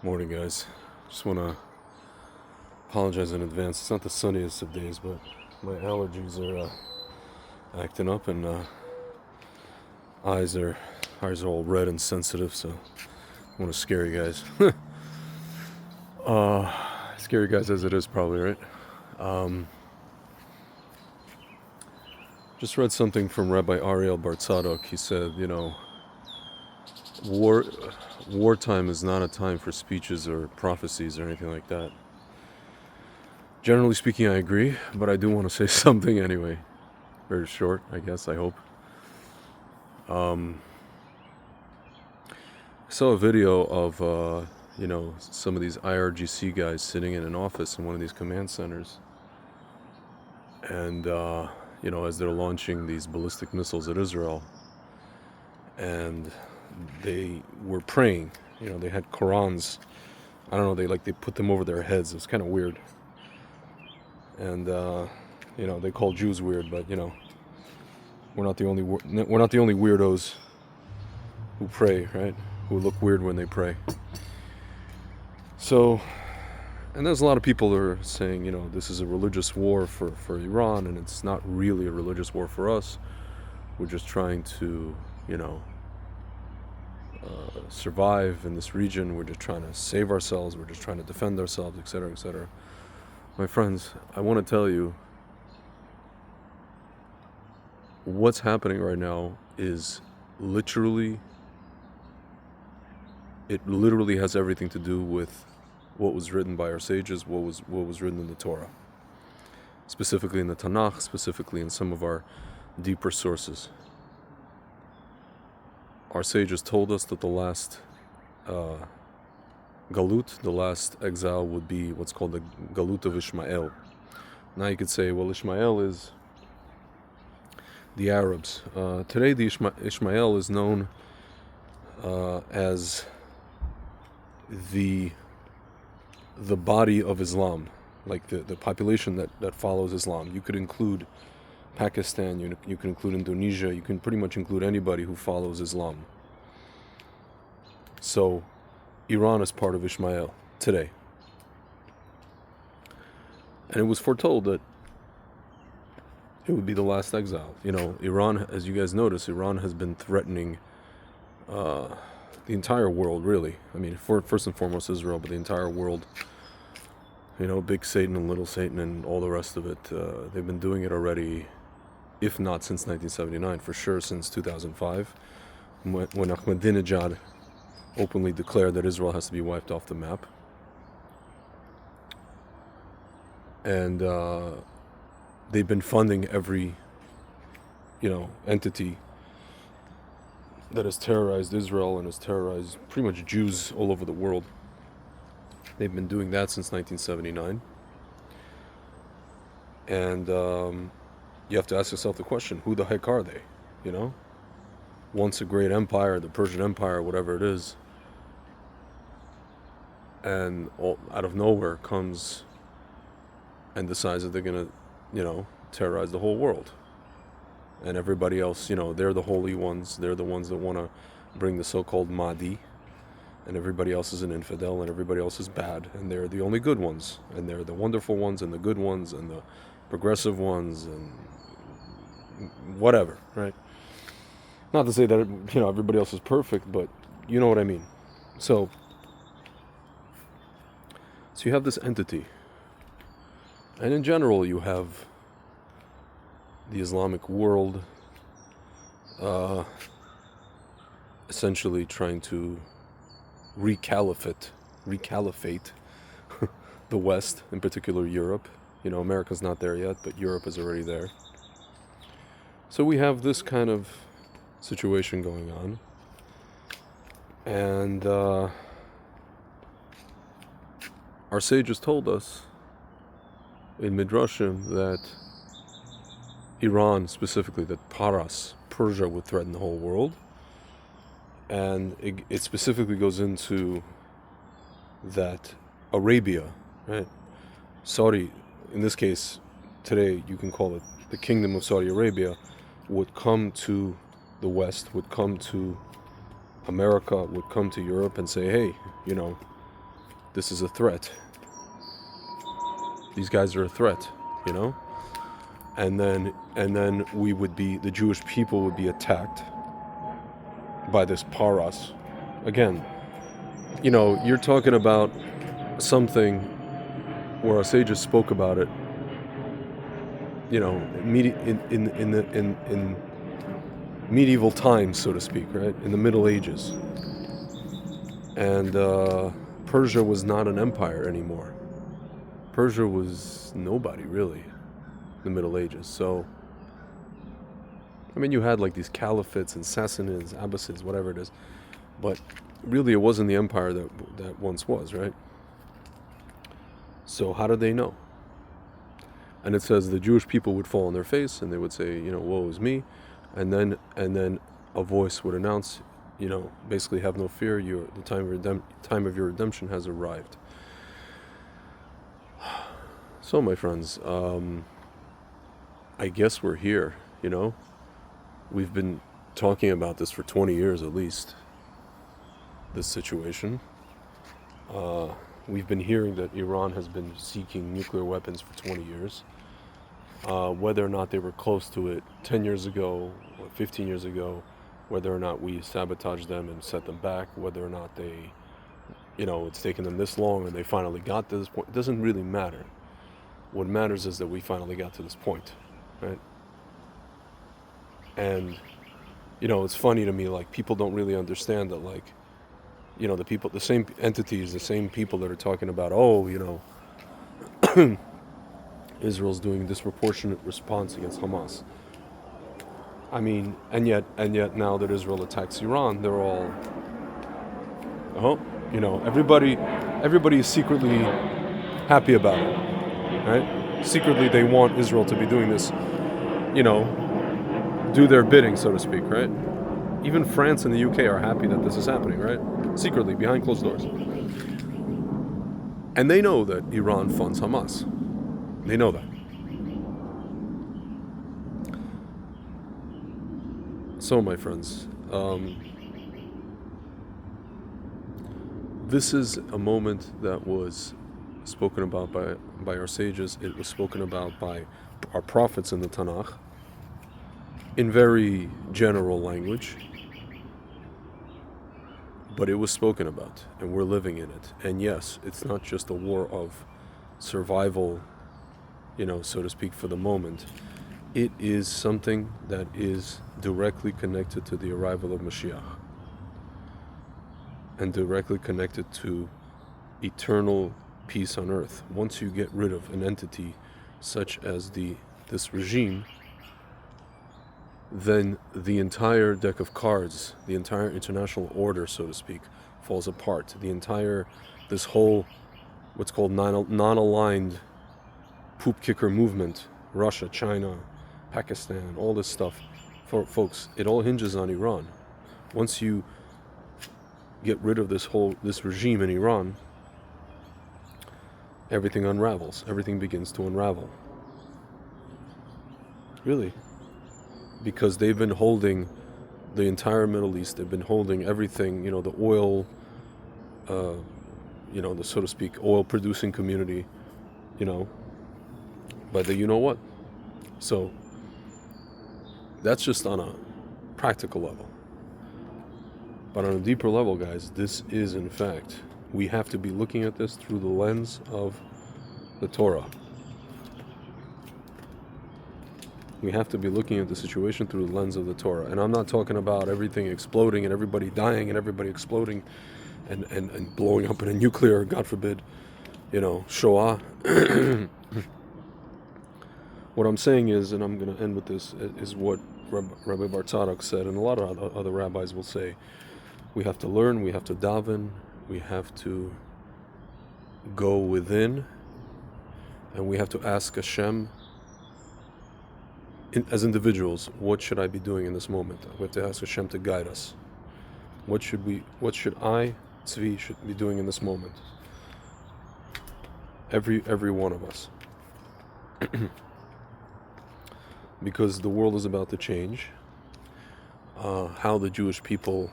Morning, guys. Just want to apologize in advance. It's not the sunniest of days, but my allergies are acting up, and eyes are eyes are all red and sensitive. So I want to scare you guys. Scare you guys as it is, probably, right? Just read something from Rabbi Ariel Bartzadok. He said, war wartime is not a time for speeches or prophecies or anything like that. Generally speaking, I agree, but I do want to say something anyway. Very short, I guess, I hope. I saw a video of, some of these IRGC guys sitting in an office in one of these command centers. And, as they're launching these ballistic missiles at Israel. And they were praying. They had Qurans. I don't know, they put them over their heads. It was kind of weird. And, they call Jews weird, but, we're not the only weirdos who pray, right? Who look weird when they pray. So, and there's a lot of people that are saying, this is a religious war for Iran, and it's not really a religious war for us. We're just trying to, survive in this region. We're just trying to save ourselves. We're just trying to defend ourselves, etc., etc. My friends, I want to tell you, what's happening right now is it literally has everything to do with what was written by our sages, what was written in the Torah, specifically in the Tanakh, specifically in some of our deeper sources. Our sages told us that the last galut, the last exile, would be what's called the galut of Ishmael. Now you could say, well, Ishmael is the Arabs. Today, the Ishmael is known as the body of Islam, like the population that follows Islam. You could include Pakistan, you can include Indonesia, you can pretty much include anybody who follows Islam. So, Iran is part of Ishmael today. And it was foretold that it would be the last exile. Iran, as you guys notice, Iran has been threatening the entire world, really. I mean, first and foremost Israel, but the entire world. Big Satan and little Satan and all the rest of it. They've been doing it already, if not since 1979, for sure since 2005, when Ahmadinejad openly declared that Israel has to be wiped off the map. And they've been funding every, entity that has terrorized Israel and has terrorized pretty much Jews all over the world. They've been doing that since 1979. And you have to ask yourself the question, who the heck are they? Once a great empire, the Persian Empire, whatever it is, and out of nowhere comes and decides that they're going to, terrorize the whole world. And everybody else, they're the holy ones. They're the ones that want to bring the so-called Mahdi. And everybody else is an infidel, and everybody else is bad. And they're the only good ones. And they're the wonderful ones, and the good ones, and the progressive ones, and whatever, right? Not to say that, everybody else is perfect, but you know what I mean. So you have this entity. And in general, you have the Islamic world essentially trying to recaliphate the West, in particular Europe. America's not there yet, but Europe is already there. So we have this kind of situation going on. And our sages told us in Midrashim that Iran, specifically, that Persia would threaten the whole world. And it specifically goes into that Arabia, right? Saudi, in this case, today you can call it the Kingdom of Saudi Arabia, would come to the West, would come to America, would come to Europe and say, hey, this is a threat. These guys are a threat, you know? And then the Jewish people would be attacked by this paras. Again, you're talking about something where our sages spoke about it, in medieval times, so to speak, right? In the Middle Ages. And Persia was not an empire anymore. Persia was nobody, really, in the Middle Ages. So, you had like these caliphates and Sassanids, Abbasids, whatever it is. But really, it wasn't the empire that once was, right? So how did they know? And it says the Jewish people would fall on their face and they would say, woe is me. And then a voice would announce, basically, have no fear, the time of your redemption has arrived. So, my friends, I guess we're here, We've been talking about this for 20 years at least, this situation. We've been hearing that Iran has been seeking nuclear weapons for 20 years. Whether or not they were close to it 10 years ago or 15 years ago, whether or not we sabotaged them and set them back, whether or not they, it's taken them this long and they finally got to this point, it doesn't really matter. What matters is that we finally got to this point, right? And, it's funny to me, like, people don't really understand that, like, the same entities, the same people that are talking about, Israel's doing disproportionate response against Hamas. And yet now that Israel attacks Iran, they're all, everybody is secretly happy about it, right? Secretly they want Israel to be doing this, do their bidding, so to speak, right? Even France and the UK are happy that this is happening, right? Secretly, behind closed doors. And they know that Iran funds Hamas. They know that. So, my friends, this is a moment that was spoken about by our sages. It was spoken about by our prophets in the Tanakh in very general language. But it was spoken about, and we're living in it. And yes, it's not just a war of survival, so to speak, for the moment. It is something that is directly connected to the arrival of Mashiach and directly connected to eternal peace on earth. Once you get rid of an entity such as this regime, then the entire deck of cards, the entire international order, so to speak, falls apart. This whole, what's called non-aligned poop kicker movement, Russia, China, Pakistan, all this stuff, folks, it all hinges on Iran. Once you get rid of this regime in Iran, everything unravels. Everything begins to unravel. Really. Because they've been holding the entire Middle East. They've been holding everything, the oil, the, so to speak, oil-producing community, by the you-know-what. So that's just on a practical level. But on a deeper level, guys, this is, in fact, we have to be looking at this through the lens of the Torah. We have to be looking at the situation through the lens of the Torah. And I'm not talking about everything exploding and everybody dying and everybody exploding and blowing up in a nuclear, God forbid, Shoah. What I'm saying is, and I'm going to end with this, is what Rabbi Bar Tzadok said, and a lot of other rabbis will say. We have to learn, we have to daven, we have to go within, and we have to ask Hashem, as individuals, what should I be doing in this moment? We have to ask Hashem to guide us. What should I, Tzvi, should be doing in this moment? Every one of us. Because the world is about to change. How the Jewish people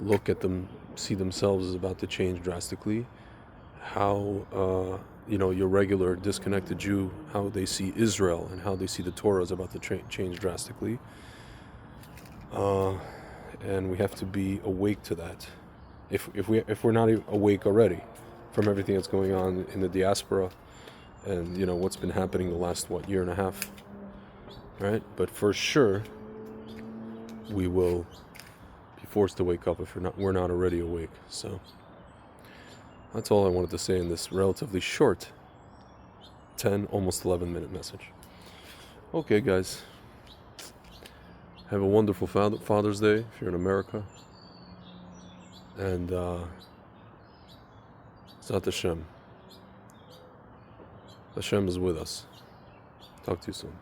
look at them, see themselves as about to change drastically, how your regular disconnected Jew, how they see Israel and how they see the Torah is about to change drastically, and we have to be awake to that. If we're not awake already from everything that's going on in the diaspora, and what's been happening the last year and a half, right? But for sure, we will be forced to wake up if we're not already awake. So that's all I wanted to say in this relatively short 10, almost 11-minute message. Okay, guys. Have a wonderful Father's Day if you're in America. And Zat Hashem. Hashem is with us. Talk to you soon.